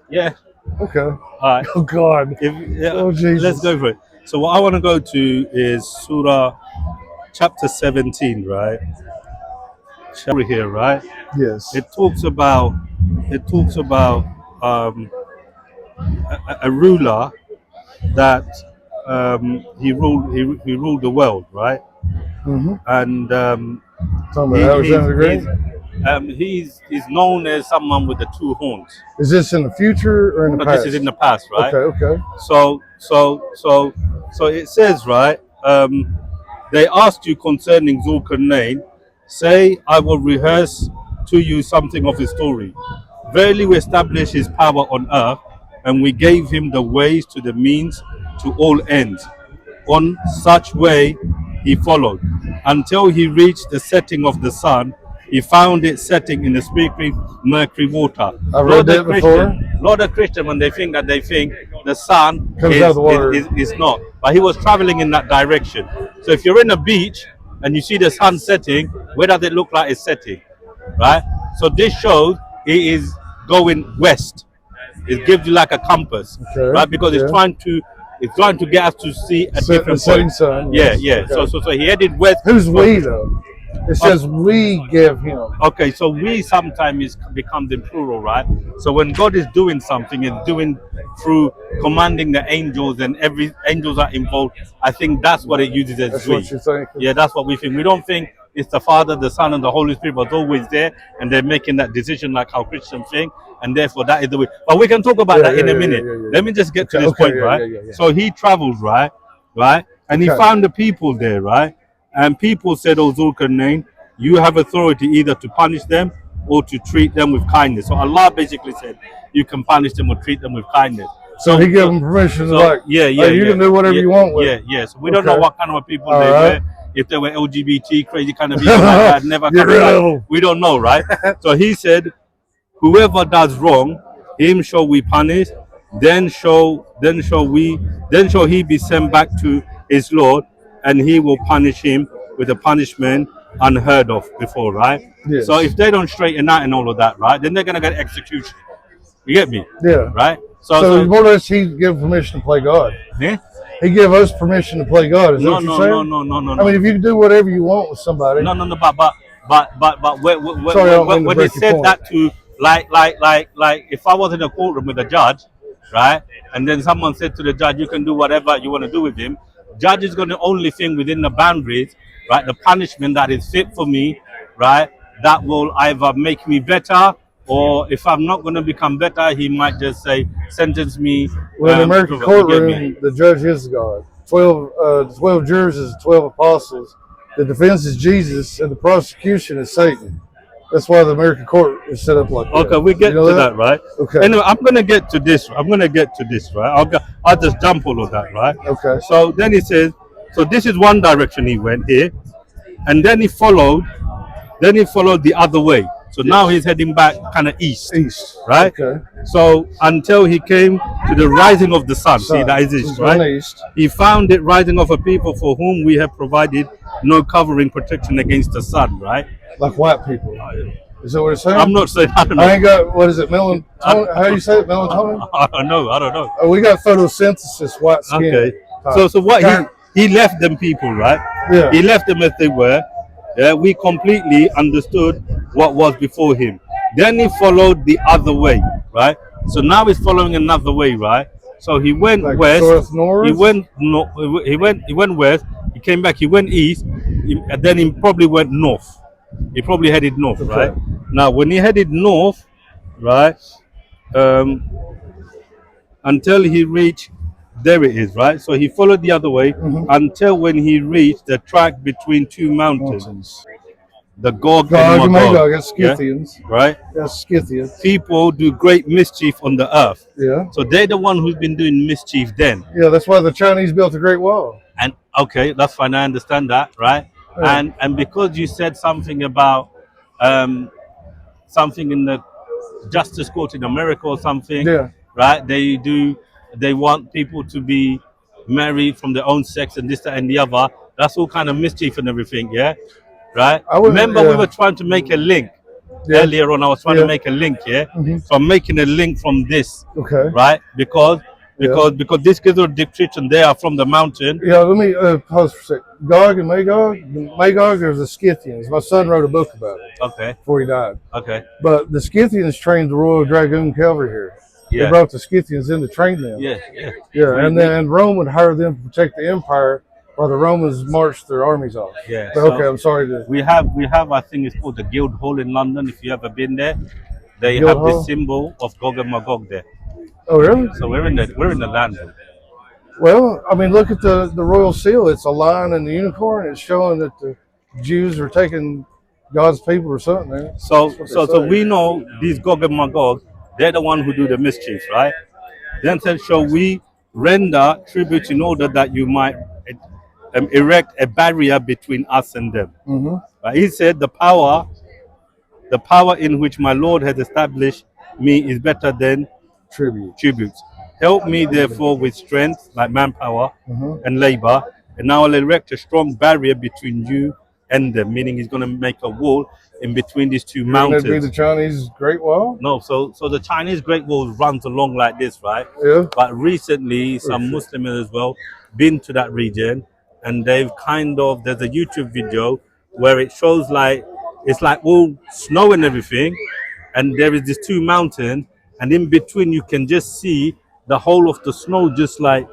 Yeah. Okay. All right. Oh God. Oh Jesus. Let's go for it. So what I want to go to is Surah chapter 17, right? Shall we here, right? Yes. It talks about um, a ruler that he ruled the world, right? Mm-hmm. And Talking he, about Alexander the he's, Great. he's known as someone with the two horns. Is this in the future or in the No, past? this is in the past, right? Okay. So it says, right? They asked you concerning Zulkarnain, say, I will rehearse to you something of his story. Verily we established his power on earth, and we gave him the ways to the means to all ends. On such way he followed, until he reached the setting of the sun. He found it setting in the sparkling mercury water. I've read that before. Lord of Christian, when they think the sun Comes out of the water. is not. But he was traveling in that direction. So if you're in a beach and you see the sun setting, where does it look like it's setting? Right? So this shows he is going west. It gives you like a compass. Okay. Right? Because it's trying to get us to see a different setting point. sun. Yeah. Okay. So he headed west. Who's we though? It says we give him. Okay, so we sometimes becomes in plural, right? So when God is doing something, it's doing through commanding the angels, and every angels are involved. I think that's what it uses as That's we. what you're thinking. Yeah, that's what we think. We don't think it's the Father, the Son, and the Holy Spirit was always there, and they're making that decision like how Christians think, and therefore that is the way. But we can talk about that in a minute. Let me just get to this point, right? So he travels, right, and he found the people there, right, and people said, "Oh Zulkarnain, you have authority either to punish them or to treat them with kindness." So Allah basically said, "You can punish them or treat them with kindness." So he gave them permission to you can do whatever you want with. So we don't know what kind of people they were. If they were LGBT, crazy kind of people like that, never come back. We don't know, right? So he said, whoever does wrong, him shall we punish, then shall he be sent back to his Lord, and he will punish him with a punishment unheard of before, right? Yes. So if they don't straighten out and all of that, right, then they're gonna get execution. You get me? Yeah. Right? So more or less he give permission to play God. Yeah? He give us permission to play God. Is that what you're saying? No. I mean, if you can do whatever you want with somebody. No. But when he said that to like if I was in a courtroom with a judge, right, and then someone said to the judge, you can do whatever you want to do with him. Judge is going to only think within the boundaries, right, the punishment that is fit for me, right, that will either make me better, or if I'm not going to become better, he might just say, sentence me. Well, in the American courtroom, the judge is God. 12 jurors is 12 apostles. The defense is Jesus, and the prosecution is Satan. That's why the American court is set up like that. Okay, we get to that, right? Okay. Anyway, I'm going to get to this, right? I'll just jump all of that, right? Okay. So then he says, so this is one direction he went here, and then he followed the other way. So now he's heading back kind of east, right? Okay. So until he came to the rising of the sun. See, that is east, right? East. He found it rising of a people for whom we have provided no covering protection against the sun, right? Like white people. Is that what it's saying? I'm not saying, I don't know. I ain't got, what is it, melatonin? How do you say it, melatonin? I don't know. Oh, we got photosynthesis, white skin. Okay. So what he left them people, right? Yeah. He left them as they were. Yeah, we completely understood what was before him. Then he followed the other way, right? So now he's following another way, right? So he went west. North? He went west. He came back. He went east, and then he probably went north. He probably headed north, right? Now, when he headed north, right, until he reached, there it is, right? So he followed the other way until when he reached the track between two mountains. The Gog and Magog. That's Scythians. Yeah? Right? That's Scythians. People do great mischief on the earth. Yeah. So they're the one who's been doing mischief then. Yeah, that's why the Chinese built the Great Wall. And okay, that's fine, I understand that, right? Yeah. And because you said something about something in the justice court in America or something, right? They want people to be married from their own sex and this, that, and the other. That's all kind of mischief and everything, yeah? Right? Remember, we were trying to make a link earlier on I was trying to make a link here. So I'm making a link from this, right? Because this gives a description. They are from the mountain. Yeah, let me pause for a sec. Gog and Magog. Magog are the Scythians. My son wrote a book about it. Okay. Before he died. Okay. But the Scythians trained the Royal Dragoon Cavalry here. Yeah. They brought the Scythians in to train them. Yeah. And then Rome would hire them to protect the empire while the Romans marched their armies off. Yeah. But okay, I'm sorry to. We have I think it's called the Guild Hall in London. If you ever been there, they Guild have Hall? this symbol of Gog and Magog there. Oh really? So we're in the land. Well, I mean, look at the royal seal. It's a lion and the unicorn. It's showing that the Jews are taking God's people or something. Man. So we know these Gog and Magog, they're the one who do the mischief, right? Then said, shall we render tribute in order that you might erect a barrier between us and them? But he said, the power in which my Lord has established me is better than tributes. Help me therefore with strength, like manpower and labor, and I will erect a strong barrier between you and them, meaning he's going to make a wall in between these two mountains. Would that be the Chinese Great Wall? No, so the Chinese Great Wall runs along like this, right? Yeah. But recently, some Muslims as well been to that region, and they've there's a YouTube video where it shows it's like all snow and everything, and there is these two mountains, and in between you can just see the whole of the snow, just like,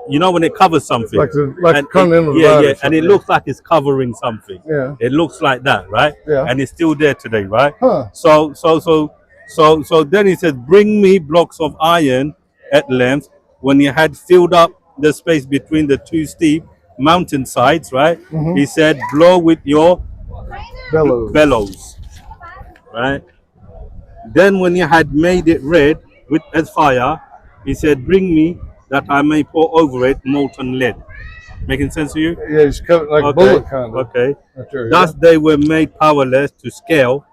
you know, when it covers something. Like the continental divide. And it looks like it's covering something. Yeah. It looks like that, right? Yeah. And it's still there today, right? Huh. So then he said, bring me blocks of iron at length. When he had filled up the space between the two steep mountain sides, right? He said, blow with your bellows, right? Then when he had made it red as fire, he said, bring me that I may pour over it molten lead. Making sense to you? Yeah, it's cut like bullet kind of. Okay. Thus they were made powerless to scale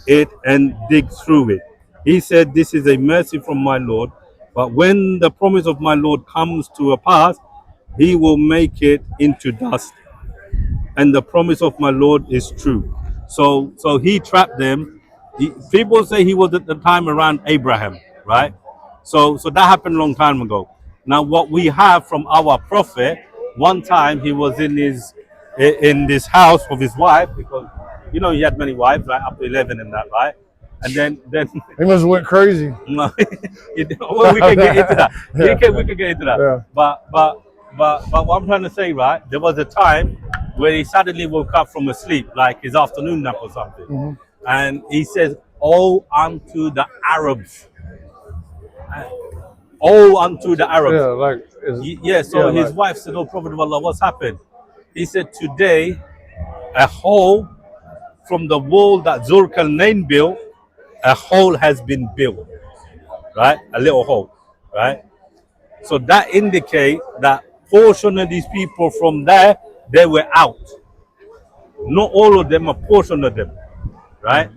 it and dig through it. He said, this is a mercy from my Lord, but when the promise of my Lord comes to a pass, he will make it into dust. And the promise of my Lord is true. So he trapped them. People say he was at the time around Abraham, right? So that happened a long time ago. Now, what we have from our prophet, one time he was in this house of his wife, because you know he had many wives, right, up to 11 and that, right? And then he must have went crazy. Well, we can get into that. We can get into that. Yeah. But what I'm trying to say, right? There was a time where he suddenly woke up from a sleep, like his afternoon nap or something, and he says, "Oh, unto the Arabs." Oh, unto the Arabs. So his wife said, "Oh, Prophet of Allah, what's happened?" He said, "Today, a hole from the wall that Zulkarnain built, a hole has been built, right? A little hole, right? So that indicates that portion of these people from there, they were out. Not all of them, a portion of them, right?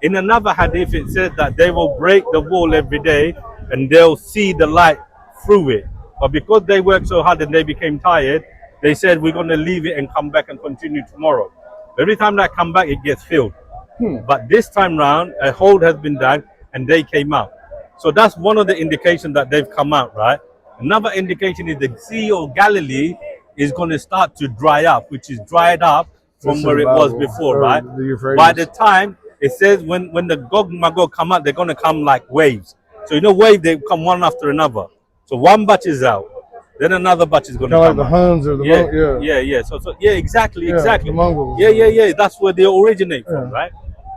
In another hadith, it says that they will break the wall every day and they'll see the light through it. But because they worked so hard and they became tired, they said, we're going to leave it and come back and continue tomorrow. Every time they come back, it gets filled. But this time round, a hole has been done and they came out. So that's one of the indications that they've come out, right? Another indication is the Sea of Galilee is going to start to dry up, which is dried up from where it was before, right? By the time, it says when the Gog Magog come out, they're going to come like waves. So you know wave, they come one after another. So one batch is out, then another batch is going to come like the out. Huns or the exactly. The Mongols. That's where they originate from, right?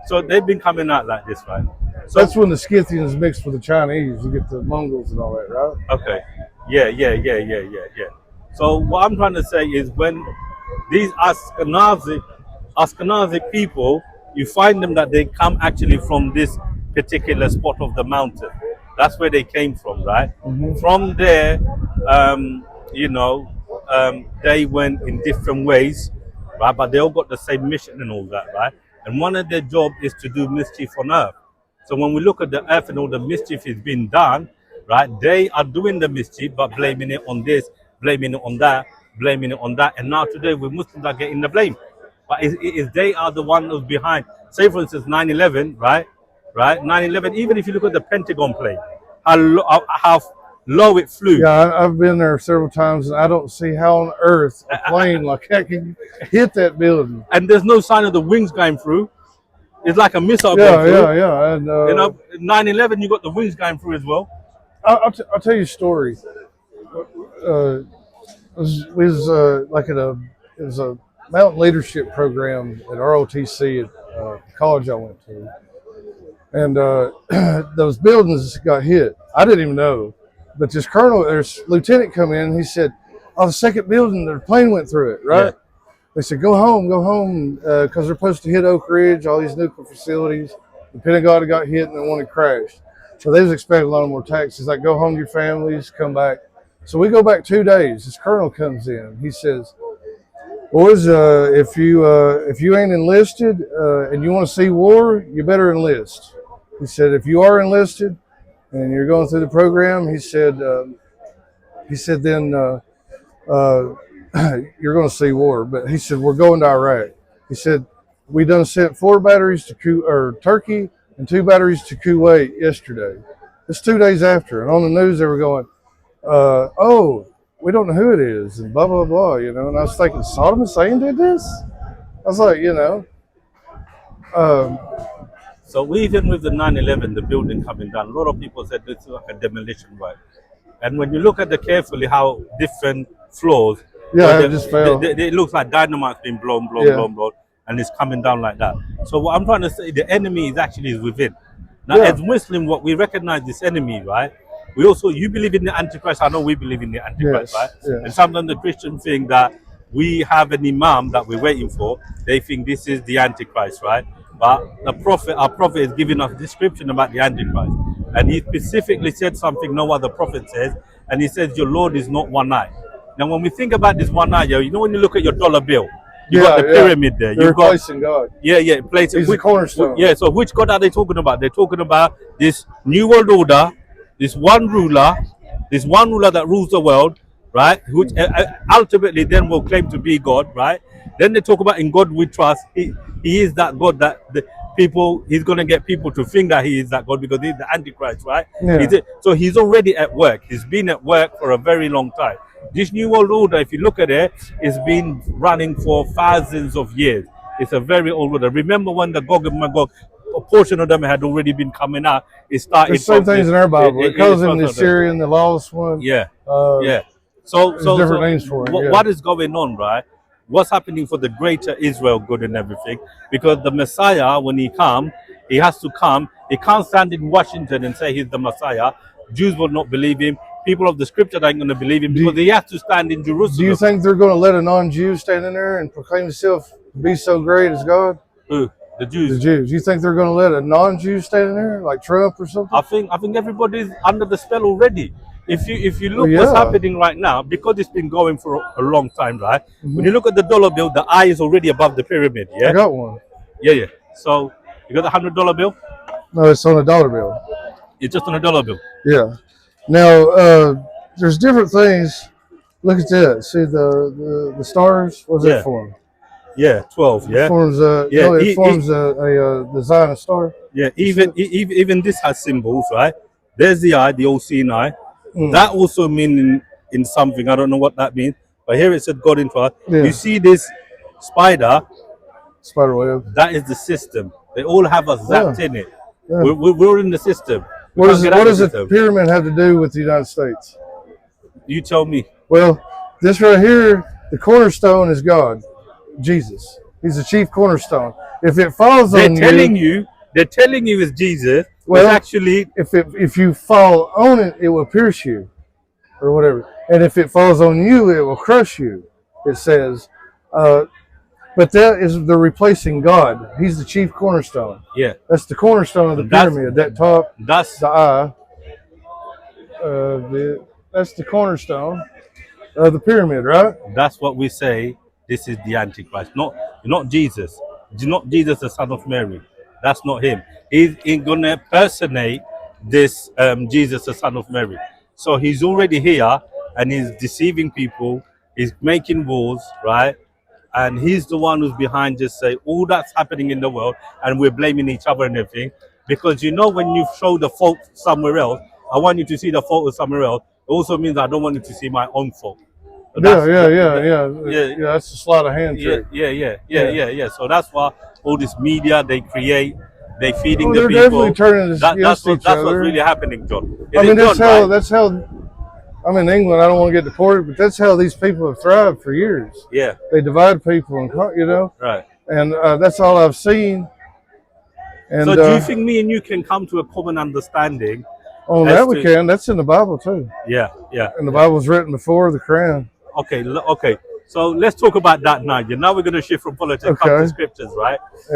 So they've been coming out like this, right? So that's when the Scythians mixed with the Chinese. You get the Mongols and all that, right? Okay. Yeah. So what I'm trying to say is when these Ashkenazi people, you find them that they come actually from this particular spot of the mountain. That's where they came from, right? From there, they went in different ways, right? But they all got the same mission and all that, right? And one of their job is to do mischief on earth. So when we look at the earth and all the mischief is being done, right? They are doing the mischief, but blaming it on this, blaming it on that, blaming it on that. And now today, we Muslims are getting the blame. But they are the one who's behind say for instance 9/11, right? 9/11. Even if you look at the Pentagon plane, how low it flew. Yeah, I've been there several times, and I don't see how on earth a plane like that can hit that building. And there's no sign of the wings going through. It's like a missile Yeah, going through. yeah. And You know, 9/11, you got the wings going through as well. I'll tell you a story. We was like it was a mountain leadership program at ROTC at college I went to, and those buildings got hit. I didn't even know, but this lieutenant come in. And he said, "Oh, the second building, the plane went through it, right?" Yeah. They said, go home, because they're supposed to hit Oak Ridge, all these nuclear facilities. The Pentagon got hit and the one had crashed. So they was expecting a lot more attacks. He's like, go home to your families, come back. So we go back 2 days. This colonel comes in. He says, boys, if you ain't enlisted and you want to see war, you better enlist. He said, if you are enlisted and you're going through the program, he said then you're going to see war. But he said, we're going to Iraq. He said, we done sent 4 batteries to Turkey and 2 batteries to Kuwait yesterday. It's 2 days after. And on the news, they were going, oh, we don't know who it is, and blah, blah, blah, you know. And I was thinking, Saddam Hussein did this? I was like, you know. So even with the 9/11, the building coming down, a lot of people said this is like a demolition work. And when you look at how different floors, yeah, it just fell. It looks like dynamite's been blown, and it's coming down like that. So what I'm trying to say, the enemy is actually within. Now, as Muslim, what we recognize this enemy, right? You believe in the Antichrist. I know we believe in the Antichrist, right? Yes. And sometimes the Christians think that we have an imam that we're waiting for. They think this is the Antichrist, right? But our prophet is giving us a description about the Antichrist. And he specifically said something no other prophet says. And he says, your Lord is not one eye. Now, when we think about this one eye, you know, when you look at your dollar bill, you got the pyramid there. You're replacing God. Yeah, He's the cornerstone. Yeah, so which God are they talking about? They're talking about this new world order, this one ruler that rules the world, right? Which ultimately then will claim to be God, right? Then they talk about in God we trust. He is that God that he's going to get people to think that he is that God because he's the Antichrist, right? Yeah. So he's already at work. He's been at work for a very long time. This new world order, if you look at it, it's been running for thousands of years. It's a very old order. Remember when the Gog and Magog, a portion of them had already been coming out. It started. There's some things in our Bible. It calls him the Syrian, the lawless one. Yeah, yeah. So different names for it. What is going on, right? What's happening for the greater Israel good and everything? Because the Messiah, when he comes, he has to come. He can't stand in Washington and say he's the Messiah. Jews will not believe him. People of the scripture aren't going to believe him because he has to stand in Jerusalem. Do you think they're going to let a non-Jew stand in there and proclaim himself to be so great as God? Who? The Jews. The Jews. You think they're going to let a non-Jew stand in there, like Trump or something? I think everybody's under the spell already. If you look what's happening right now, because it's been going for a long time, right? Mm-hmm. When you look at the dollar bill, the eye is already above the pyramid. Yeah, I got one. Yeah. So you got the $100 bill? No, it's on a dollar bill. It's just on a dollar bill. Yeah. Now there's different things. Look at that. See the stars. What's that form? Yeah, 12. Yeah. It forms a design of star. Yeah. Even this has symbols, right? There's the eye, the all-seeing eye. That also means in something. I don't know what that means. But here it said God in front. Yeah. You see this spider web. That is the system. They all have us zapped in it. Yeah. We're in the system. What does the pyramid have to do with the United States? You tell me. Well, this right here, the cornerstone is God, Jesus. He's the chief cornerstone. If it falls on they're telling you it's Jesus. Well, actually, if you fall on it, it will pierce you, or whatever. And if it falls on you, it will crush you. It says, but that is the replacing God. He's the chief cornerstone. Yeah, that's the cornerstone of the pyramid. That top, that's the eye. That's the cornerstone of the pyramid, right? That's what we say. This is the Antichrist, not Jesus. Not Jesus, the son of Mary. That's not him. He's going to personate this Jesus, the son of Mary. So he's already here and he's deceiving people. He's making wars, right? and he's the one who's behind just say all that's happening in the world, and we're blaming each other and everything. Because you know, when you show the fault somewhere else, I want you to see the fault somewhere else. It also means I don't want you to see my own fault. Yeah. That's a sleight of hand trick. Yeah. So that's why all this media they create, they feeding They're the people. definitely turning this against each That's other. what's really happening, John. I mean, that's how. I'm in England. I don't want to get deported, but that's how these people have thrived for years. Yeah. They divide people, and Right. And that's all I've seen. And so, do you think me and you can come to a common understanding? On that we can. That's in the Bible too. Yeah. And the Bible's written before the Quran. Okay. So let's talk about that now. Now we're going to shift from politics to scriptures, right?